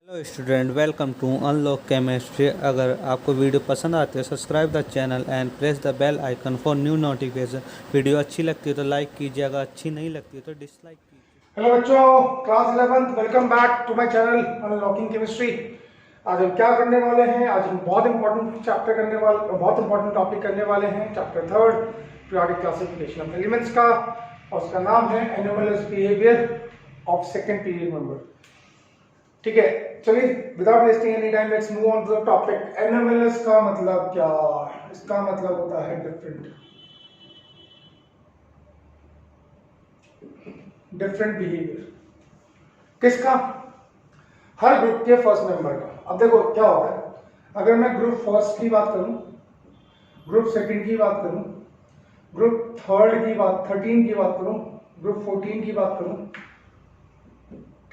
Hello student, welcome to unlock chemistry. अगर आपको video पसंद आती है subscribe the channel and press the bell icon for new notification. Video अच्छी लगती है तो लाइक कीजिए, अगर अच्छी नहीं लगती है तो डिसलाइक कीजिए। हेलो बच्चों, class 11th, welcome back to my channel unlocking chemistry. आज हम क्या करने वाले हैं? आज हम बहुत इंपॉर्टेंट टॉपिक करने वाले हैं। Chapter 3 periodic classification of elements का, और उसका नाम है anomalous behaviour of second period member. ठीक है, चलिए without wasting any time let's move on to the topic. Anomalous का मतलब क्या? इसका मतलब होता है डिफरेंट बिहेवियर। किसका? हर ग्रुप के फर्स्ट मेंबर का। अब देखो क्या होता है, अगर मैं ग्रुप फर्स्ट की बात करूं, ग्रुप सेकंड की बात करूं, ग्रुप थर्ड की बात 13 की बात करूं, ग्रुप 14 की बात करूं,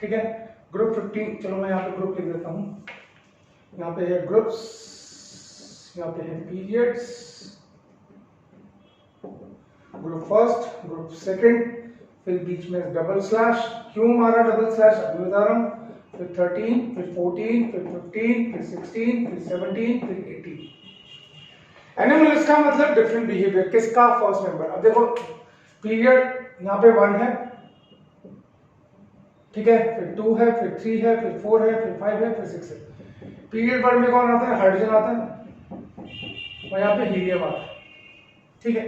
ठीक है, ग्रुप 15, चलो मैं यहाँ पे ग्रुप लिख देता हूं। यहाँ पे है ग्रुप्स, यहाँ पे है periods, group first, group second, फिर बीच में डबल स्लैश। क्यों मारा डबल स्लैश अभी बता रहा हूं। फिर 13, फिर 14, फिर 15, फिर 16, फिर 17, फिर 18। एनोमलस का मतलब डिफरेंट बिहेवियर। किसका? First member. अब देखो पीरियड यहाँ पे 1 है, ठीक है, फिर 2 है, फिर 3 है, फिर 4 है, फिर 5 है, फिर 6 है। पीरियड 1 में कौन आता है? हाइड्रोजन आता है, और यहाँ पे हीलियम आता है, ठीक है।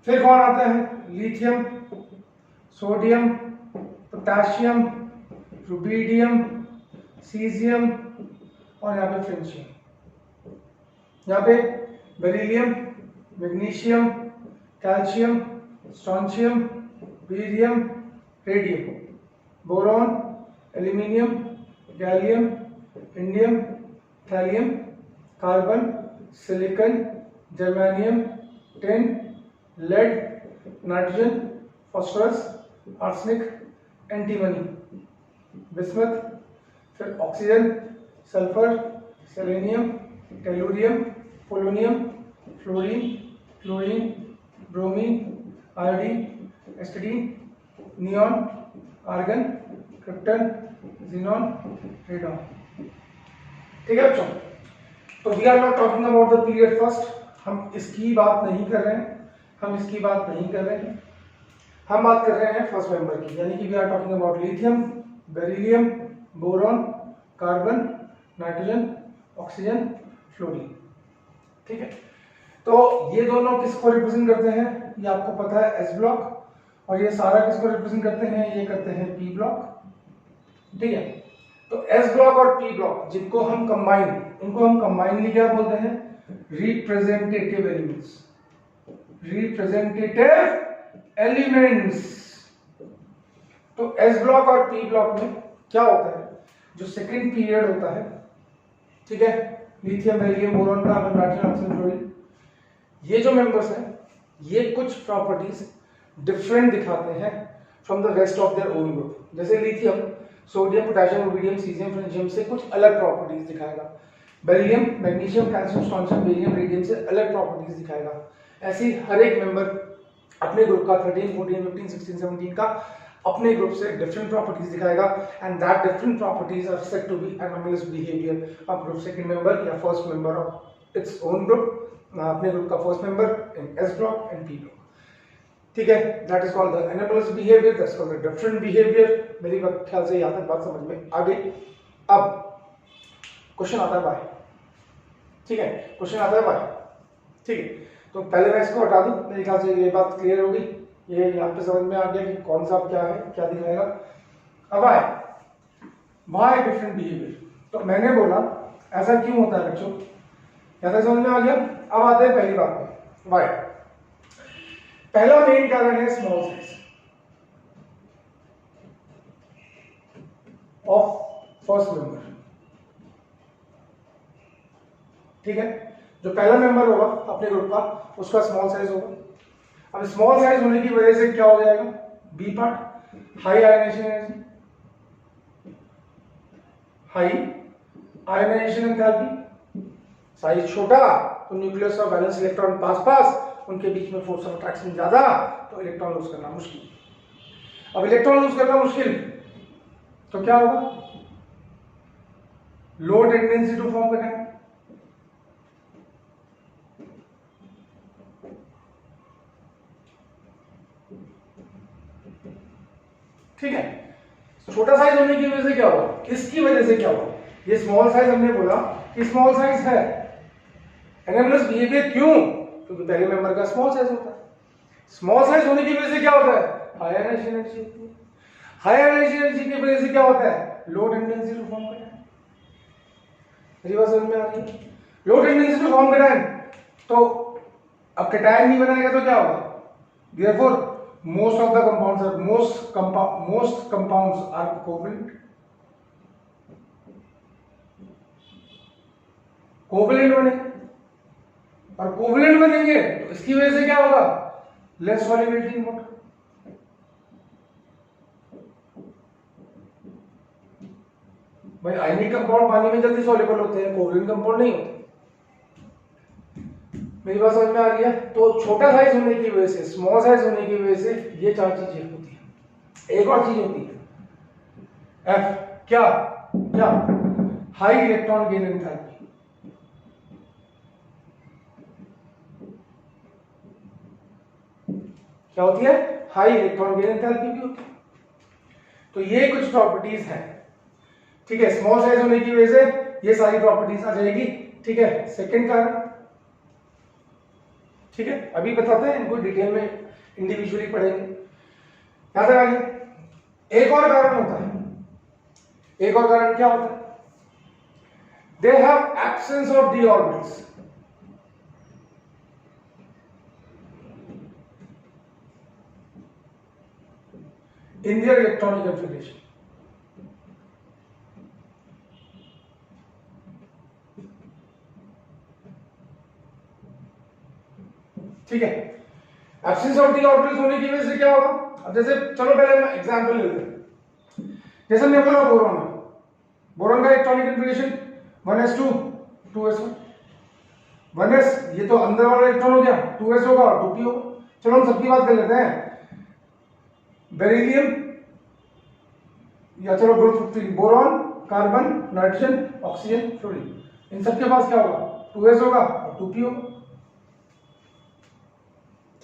फिर कौन आता है? Lithium, sodium, potassium, rubidium, caesium, और यहाँ पे फ्रेंशियम। यहाँ पे beryllium, magnesium, calcium, strontium, barium, radium, boron, aluminium, gallium, indium, thallium, carbon, silicon, germanium, tin, lead, nitrogen, phosphorus, arsenic, antimony, bismuth, फिर oxygen, sulphur, selenium, tellurium, polonium, fluorine, chlorine, bromine, iodine, astatine, neon, argon, krypton, xenon, radon. ठीक है बच्चों, तो we are not talking about the period first. हम इसकी बात नहीं कर रहे हैं, हम बात कर रहे हैं फर्स्ट मेंबर की, यानी कि we are talking about lithium, beryllium, boron, carbon, nitrogen, oxygen, fluorine. ठीक है, तो ये दोनों किसको रिप्रेजेंट करते हैं? ये आपको पता है, एस ब्लॉक। और ये सारा किसको रिप्रेजेंट करते हैं? ये करते हैं पी ब्लॉक। ठीक है, तो एस ब्लॉक और पी ब्लॉक जिनको हम कंबाइन, इनको हम कंबाइनली क्या बोलते हैं? Representative elements. तो एस ब्लॉक और पी ब्लॉक में क्या होता है? जो सेकंड पीरियड होता है, ठीक है, lithium, beryllium, boron, carbon, nitrogen, oxygen, fluorine, ये जो मेंबर्स हैं, ये कुछ प्रॉपर्टीज डिफरेंट दिखाते हैं from the rest of their own group. जैसे lithium sodium, potassium, rubidium, caesium, francium से कुछ अलग प्रॉपर्टीज दिखाएगा। Beryllium, magnesium, calcium, strontium, barium, radium से अलग प्रॉपर्टीज दिखाएगा। ऐसे ही हर एक मेंबर अपने ग्रुप का 13, 14, 15, 16, 17 का अपने ग्रुप से डिफरेंट प्रॉपर्टीज दिखाएगा, and that different properties are said to be anomalous behaviour of group second member या first member of its own group, अपने ग्रुप का first member in S block and P block. ठीक है, that is called the anomalous behaviour, that's called the different behaviour. मेरी ख्याल से यहाँ तक बात समझ में आ गई। अब क्वेश्चन आता है बाय, ठीक है, क्वेश्चन आता है बाय, ठीक है। तो पहले मैं इसको हटा दूं, मेरे ख्याल से ये बात क्लियर होगी, ये यहाँ पे समझ में आ गया कि कौन सा क्या है, क्या दिखाएगा। अब आए वाई डिफरेंट बिहेवियर। तो मैंने बोला ऐसा क्यों होता है बच्चों, यहाँ तक समझ में आ गया। अब आते हैं पहली बात में, वाई। पहला मेन कारण है small size of first member. ठीक है, जो पहला मेंबर होगा अपने ग्रुप का, उसका स्मॉल साइज होगा। अब स्मॉल साइज होने की वजह से क्या हो जाएगा? B part, high ionisation energy, high ionisation enthalpy. Size छोटा तो न्यूक्लियस और वैलेंस इलेक्ट्रॉन पास पास, उनके बीच में फोर्स ऑफ अट्रैक्शन ज्यादा, तो इलेक्ट्रॉन लूज करना मुश्किल। अब इलेक्ट्रॉन लूज करना मुश्किल तो क्या होगा? लो टेंडेंसी टू फॉर्म कैटायन। ठीक है, छोटा साइज होने की वजह से क्या हुआ, इसकी वजह से क्या हुआ, ये स्मॉल साइज हमने बोला कि स्मॉल साइज है, एनामलस बिहेवियर क्यों, क्योंकि पहले मेंबर का स्मॉल साइज होता है। स्मॉल साइज होने की वजह से क्या होता है, हायर एनर्जी होती है। हायर एनर्जी की वजह से क्या होता है, लो टेंडेंसी टू फॉर्म कैटायन। मेरी बात समझ में आ रही है, लो टेंडेंसी टू फॉर्म कैटायन, तो अब कैटायन नहीं बनाएगा तो क्या होगा, therefore most of the compounds are most compounds are covalent बनेंगे, और कोवलेंट बनेंगे तो इसकी वजह से क्या होगा, लेस सॉल्युबिलिटी इन वाटर। भाई आयनिक कंपाउंड पानी में जल्दी सॉल्युबल होते हैं, कोवलेंट कंपाउंड नहीं होते। मेरी बात समझ में आ रही है, तो छोटा साइज होने की वजह से, स्मॉल साइज होने की वजह से ये चार चीजें होती है। एक और चीज होती है एफ, क्या क्या, हाई इलेक्ट्रॉन गेन एंथैल्पी। क्या होती है, हाई इलेक्ट्रॉन गेन एंथैल्पी भी होती है। तो ये कुछ प्रॉपर्टीज हैं, ठीक है, स्मॉल साइज होने की वजह से ये सारी प्रॉपर्टीज आ जाएगी। ठीक है, सेकंड कारण, ठीक है, अभी बताते हैं इनको डिटेल में, इंडिविजुअली पढ़ेंगे। याद है आगे, एक और कारण होता है, एक और कारण क्या होता है, they have absence of D orbitals. In their electronic configuration. ठीक है, एब्सेंस ऑफ डी ऑर्बिटल्स होने की वजह से क्या होगा, अब जैसे चलो पहले हम एग्जांपल लेते हैं। जैसे हमने बोला बोरॉन, बोरॉन का electronic configuration 1s2 2s1, 1s ये तो अंदर वाला इलेक्ट्रॉन हो गया, 2s होगा और 2p होगा। चलो हम सबकी बात कर लेते हैं, बेरिलियम या चलो group 15, boron, carbon, nitrogen, oxygen, fluorine, इन सबके पास क्या होगा, 2s होगा और 2p होगा।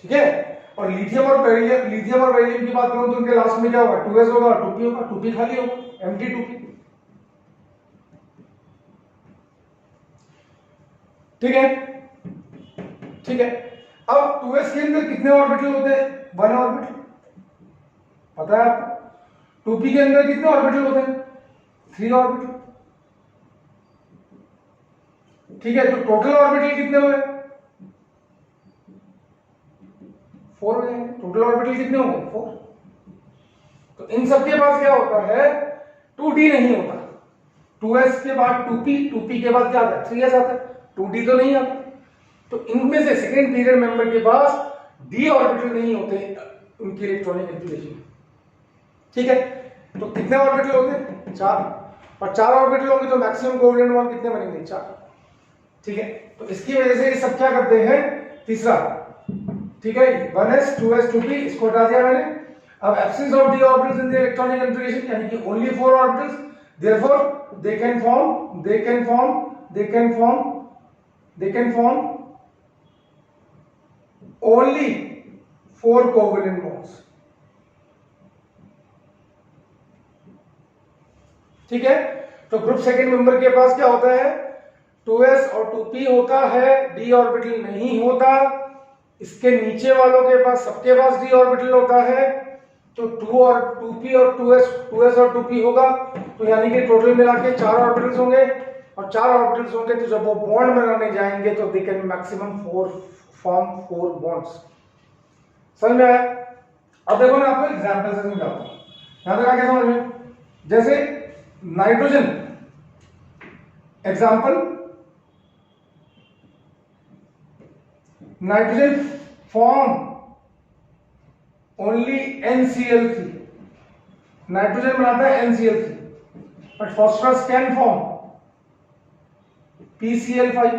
ठीक है, और लिथियम और बेरिलियम की बात करूं तो उनके लास्ट में क्या होगा, 2s होगा और 2p होगा, 2p खाली होगा, एम्प्टी 2p। ठीक है, ठीक है, अब 2s के अंदर कितने ऑर्बिटल होते हैं, 1 ऑर्बिटल, पता है आपको। 2p के अंदर कितने ऑर्बिटल होते हैं, 3 ऑर्बिटल। ठीक है, तो टोटल ऑर्बिटल कितने हुए, 4 हो जाएंगे। टोटल ऑर्बिटल कितने होंगे, 4। तो इन सबके पास क्या होता है, 2d नहीं होता, 2s के बाद 2p, 2p के बाद क्या आता है, 3s आता है, 2d तो नहीं आता। तो इनमें से सेकेंड पीरियड मेंबर के पास d ऑर्बिटल नहीं होते उनकी इलेक्ट्रॉनिक कॉन्फ़िगरेशन। ठीक है, तो कितने ऑर्बिटल होते हैं, 4, और 4 ऑर्बिटल होंगे तो मैक्सिमम कोवलेंट बॉन्ड कितने बनेंगे, 4। ठीक है, तो इसकी वजह से ये सब क्या करते हैं, तीसरा, ठीक है, 1s 2s 2p इसको हटा दिया मैंने। अब absence of D orbitals in the electronic configuration, यानी कि only 4 orbitals, therefore they can form only 4 covalent bonds. ठीक है, तो ग्रुप सेकंड मेंबर के पास क्या होता है, 2s और 2p होता है, d ऑर्बिटल नहीं होता। इसके नीचे वालों के पास, सबके पास d ऑर्बिटल होता है, तो 2 और 2p और 2s और 2p होगा, तो यानी कि टोटल मिला के 4 ऑर्बिटल्स होंगे, और 4 ऑर्बिटल्स होंगे तो जब वो बॉन्ड बनाने जाएंगे तो they can maximum form 4 bonds. समझ में आया। अब देखो मैं आपको एग्जांपल से समझाता हूं, यहां तक आगे समझ में। जैसे nitrogen, example, nitrogen form only NCl3, nitrogen बनाता है NCl3, but phosphorus can form PCl5।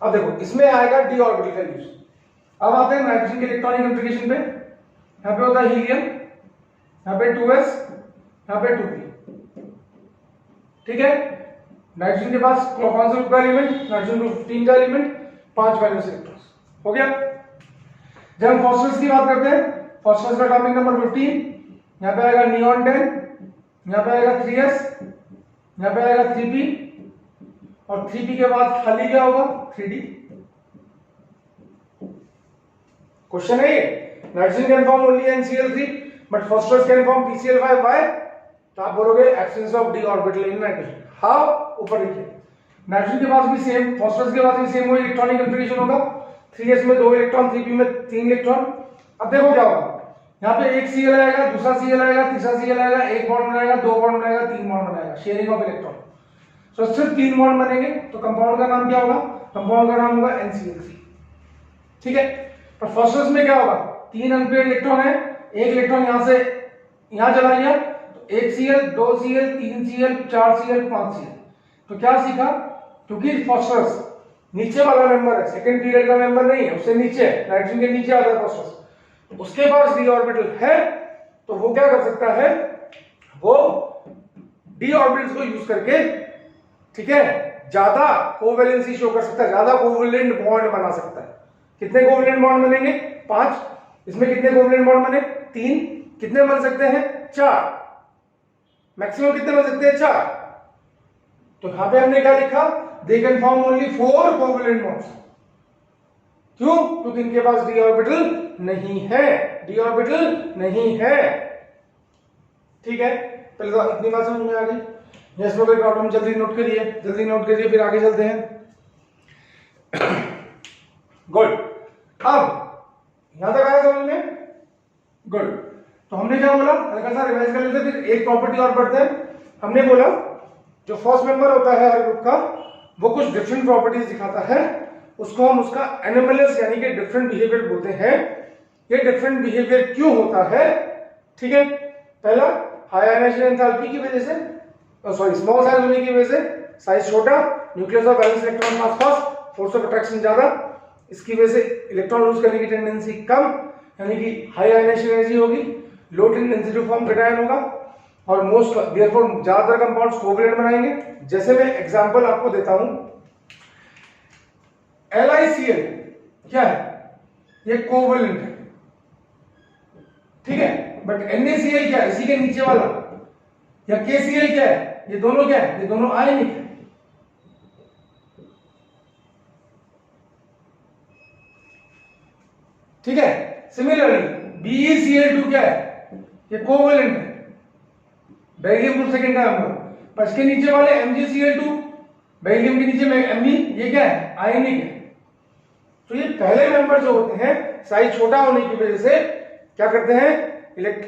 अब देखो इसमें आएगा डी ऑर्बिटल का यूज। अब आते हैं नाइट्रोजन के इलेक्ट्रॉनिक कॉन्फ़िगरेशन पे, यहां पे होता है हीलियम, यहां पे 2s यहाँ पे 2p। ठीक है, नाइट्रोजन के पास कौन सा ग्रुप का एलिमेंट, नाइट्रोजन ग्रुप 15 का एलिमेंट, 5 वैलेंस इलेक्ट्रॉन्स। हो गया। जब हम फास्फोरस की बात करते हैं, फास्फोरस का एटॉमिक नंबर 15, यहाँ पे आएगा नियॉन 10, यहाँ पे आएगा 3s, यहाँ पे आएगा 3p, और 3p के बाद खाली क्या होगा, 3d। क्वेश्चन है ये, nitrogen can form only NCl3 but phosphorus can form PCl5, why? तो आप बोलोगे absence of d orbital in nitrogen. How? ऊपर लिखिए, नाइट्रोजन के पास भी सेम, फास्फोरस के पास भी सेम वही इलेक्ट्रॉनिक कन्फिगरेशन होगा, 3s में 2 इलेक्ट्रॉन, 3p में 3 इलेक्ट्रॉन। अब देखो क्या होगा, यहाँ पे एक Cl आएगा, दूसरा Cl आएगा, तीसरा Cl आएगा, एक बॉन्ड बनाएगा, 2 बॉन्ड बनाएगा, 3 बॉन्ड बनाएगा, शेयरिंग ऑफ इलेक्ट्रॉन। तो सिर्फ 3 बॉन्ड बनेंगे, तो कंपाउंड का नाम क्या होगा, कंपाउंड का नाम होगा NCl3। ठीक है, पर फास्फोरस में क्या होगा, 3 अनपेयर्ड इलेक्ट्रॉन है, एक इलेक्ट्रॉन यहां से यहां चला गया, तो 1 Cl, 2 Cl, 3 Cl, 4 Cl, 5 Cl। तो क्या सीखा, क्योंकि फास्फोरस नीचे वाला मेंबर है, सेकंड पीरियड का मेंबर नहीं है, उससे नीचे है, नाइट्रोजन के नीचे आता है फास्फोरस, तो उसके पास d ऑर्बिटल है, तो वो क्या कर सकता है, वो d ऑर्बिटल्स को यूज करके, ठीक है, ज्यादा कोवैलेंसी शो कर सकता है, ज्यादा कोवैलेंट बॉन्ड बना सकता है। कितने कोवैलेंट बॉन्ड बनेंगे, 5। इसमें कितने कोवैलेंट बॉन्ड बने, 3। कितने बन सकते हैं, 4। मैक्सिमम कितने बन सकते हैं, 4। तो यहां पे हमने क्या लिखा, they can form only 4 covalent bonds. क्यों? क्योंकि इनके पास d ऑर्बिटल नहीं है, d ऑर्बिटल नहीं है। ठीक है, पहले तो इतनी बात समझ में आ गई। इसमें कोई प्रॉब्लम, जल्दी नोट करिए, जल्दी नोट करिए, फिर आगे चलते हैं। गुड, अब यहां तक आया समझ में, गुड। तो हमने क्या बोला, हल्का सा रिवाइज कर लेते, फिर एक प्रॉपर्टी और पढ़ते हैं। हमने बोला जो फर्स्ट मेंबर होता है हर ग्रुप का, वो कुछ डिफरेंट प्रॉपर्टीज दिखाता है, उसको हम उसका एनोमलस यानी कि डिफरेंट बिहेवियर बोलते हैं। ये डिफरेंट बिहेवियर क्यों होता है, ठीक है, पहला हाई आयनाइजेशन एंथैल्पी की वजह से, सॉरी स्मॉल साइज होने की वजह से, साइज छोटा, न्यूक्लियस ऑफ वैलेंस इलेक्ट्रॉन आसपास, फोर्स ऑफ अट्रैक्शन ज्यादा, इसकी वजह से इलेक्ट्रॉन लूज करने की टेंडेंसी कम, यानी कि हाई आयनाइजेशन एनर्जी होगी, लो टेंडेंसी फॉर्म कैटायन होगा, और मोस्ट देयरफॉर ज्यादातर कंपाउंड्स कोवैलेंट बनाएंगे। जैसे मैं एग्जांपल आपको देता हूं, LiCl क्या है, ये कोवैलेंट है, ठीक है, बट NaCl क्या है, इसी के नीचे वाला, या KCl क्या है, ये दोनों क्या है, ये दोनों आयनिक है। ठीक है, सिमिलरली BeCl2 क्या है, ये कोवैलेंट है, बेरिलियम ग्रुप सेकंड का मेंबर, पर इसके नीचे वाले MgCl2, बेरिलियम के नीचे में Mg, ये क्या है, आयनिक है। तो ये पहले मेंबर जो होते हैं, साइज छोटा होने की वजह से क्या करते हैं,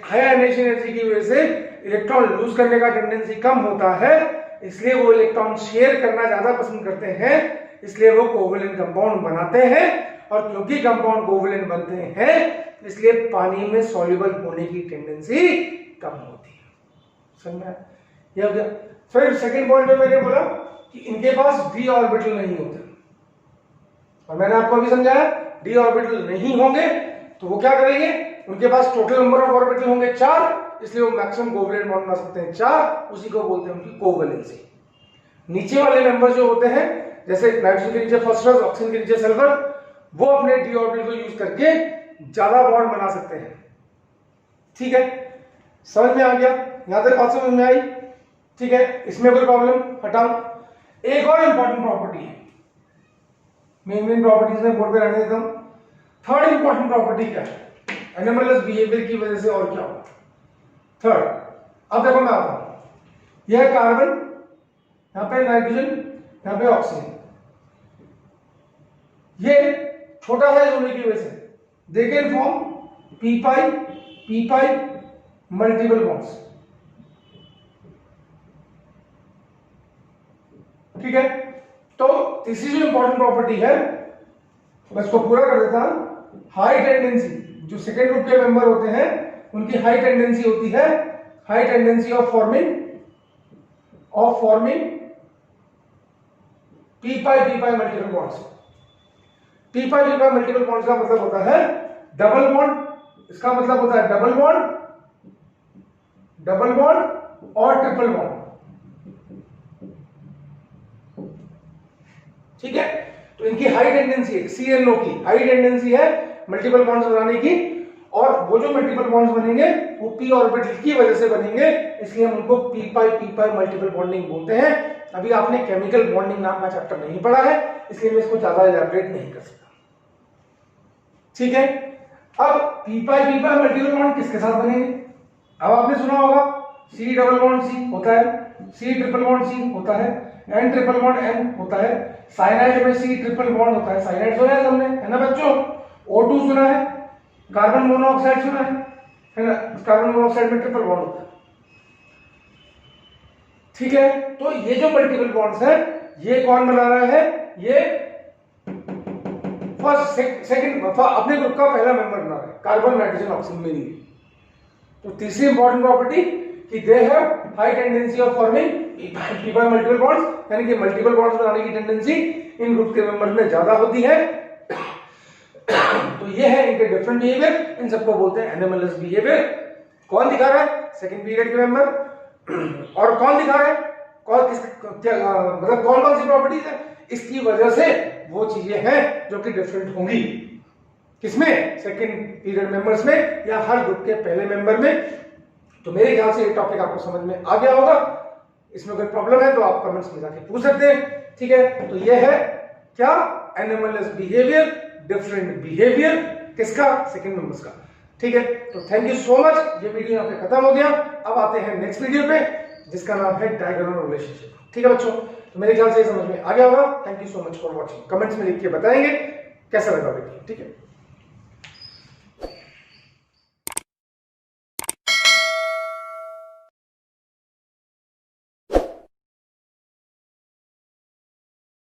हाई आयनाइजेशन एनर्जी की वजह से इलेक्ट्रॉन लूज करने का टेंडेंसी कम होता है, इसलिए वो इलेक्ट्रॉन शेयर करना ज्यादा पसंद करते हैं, इसलिए वो कोवैलेंट कंपाउंड बनाते हैं, और क्योंकि कंपाउंड कोवैलेंट बनते हैं, इसलिए पानी में सॉल्युबल होने की टेंडेंसी कम होती है। समझा? ये हो गया। फिर सेकंड पॉइंट में मैंने बोला कि इनके पास d ऑर्बिटल नहीं होते, और मैंने आपको अभी समझाया d ऑर्बिटल नहीं होंगे तो वो क्या करेंगे, उनके पास टोटल नंबर ऑफ ऑर्बिटल होंगे 4, इसलिए वो मैक्सिमम कोवैलेंट बॉन्ड बना सकते हैं 4, उसी को बोलते हैं उनकी कोवैलेंसी। नीचे वाले मेंबर जो होते हैं, जैसे नाइट्रोजन के नीचे फास्फोरस, ऑक्सीजन के नीचे सल्फर, वो अपने d ऑर्बिटल को यूज करके ज्यादा बॉन्ड बना सकते हैं। ठीक है, समझ में आ गया, यहां तक बात समझ में आई, ठीक है, इसमें कोई प्रॉब्लम, हटाओ। एक और इंपॉर्टेंट प्रॉपर्टी है, मेन प्रॉपर्टीज में बोर्ड पे रहने देता हूं। थर्ड इंपॉर्टेंट प्रॉपर्टी क्या है, एनोमलस बिहेवियर की वजह से और क्या होगा। थर्ड, अब देखो मैं आता हूं, यह है कार्बन, यहां पे नाइट्रोजन, यहां पे ऑक्सीजन, ये छोटा साइज होने की वजह से they can form p multiple bonds. ठीक है, तो तीसरी जो इंपॉर्टेंट प्रॉपर्टी है, मैं इसको पूरा कर देता हूं, हाई टेंडेंसी, जो सेकेंड ग्रुप के मेंबर होते हैं उनकी हाई टेंडेंसी होती है, high tendency of forming p multiple bonds. p multiple bonds का मतलब होता है डबल बॉन्ड, इसका मतलब होता है डबल बॉन्ड और ट्रिपल बॉन्ड। ठीक है, तो इनकी हाई टेंडेंसी है, CNO की हाई टेंडेंसी है मल्टीपल बॉन्ड्स बनाने की, और वो जो मल्टीपल बॉन्ड्स बनेंगे वो p ऑर्बिटल की वजह से बनेंगे, इसलिए हम उनको p मल्टीपल बॉन्डिंग बोलते हैं। अभी आपने केमिकल बॉन्डिंग नाम का चैप्टर नहीं पढ़ा है, इसलिए मैं इसको ज्यादा इलैबोरेट नहीं कर सकता। ठीक है, अब p मल्टीपल बॉन्ड किसके साथ बनेंगे? अब आपने सुना होगा C डबल बॉन्ड C होता है, C ट्रिपल बॉन्ड C होता है, N ट्रिपल बॉन्ड N होता है, साइनाइड में C ट्रिपल बॉन्ड होता है, साइनाइड सुना है हमने, है ना बच्चों? O2 सुना है, कार्बन मोनोऑक्साइड सुना है ना? कार्बन मोनोऑक्साइड में ट्रिपल बॉन्ड होता है। ठीक है, तो ये जो मल्टीपल बॉन्ड्स है ये कौन बना रहा है? ये फर्स्ट सेकंड अपने ग्रुप का पहला मेंबर बना रहा है, कार्बन नाइट्रोजन ऑक्सीजन में नहीं। तो तीसरी इंपॉर्टेंट प्रॉपर्टी कि they have high tendency of forming p multiple bonds, यानी कि मल्टीपल बॉन्ड्स बनाने की टेंडेंसी इन ग्रुप के मेंबर में ज्यादा होती है। तो ये है इनके डिफरेंट बिहेवियर, इन सबको बोलते हैं एनोमलस बिहेवियर। कौन दिखा रहा है? सेकंड पीरियड के मेंबर। और कौन दिखा रहा है? कौन किस मतलब कौन कौन सी प्रॉपर्टीज है? इसकी वजह से वो चीजें हैं जो कि डिफरेंट होंगी। किसमें? सेकंड पीरियड मेंबर्स में या हर ग्रुप के पहले मेंबर में। तो मेरे ख्याल से ये टॉपिक आपको समझ में आ गया होगा। इसमें कोई प्रॉब्लम है तो आप कमेंट्स में जाके पूछ सकते हैं। ठीक है, तो ये है क्या? एनोमलस बिहेवियर, डिफरेंट बिहेवियर किसका? सेकंड मेंबर्स का। ठीक है, तो थैंक यू सो मच। ये वीडियो यहाँ पे खत्म हो गया। अब आते हैं नेक्स्ट वीडियो पे जिसका नाम है डायगोनल रिलेशनशिप। ठीक है बच्चों, तो मेरे ख्याल से समझ में आ गया होगा। Thank you so much for watching. Comments में लिख के बताएंगे कैसा लगा वीडियो। ठीक है।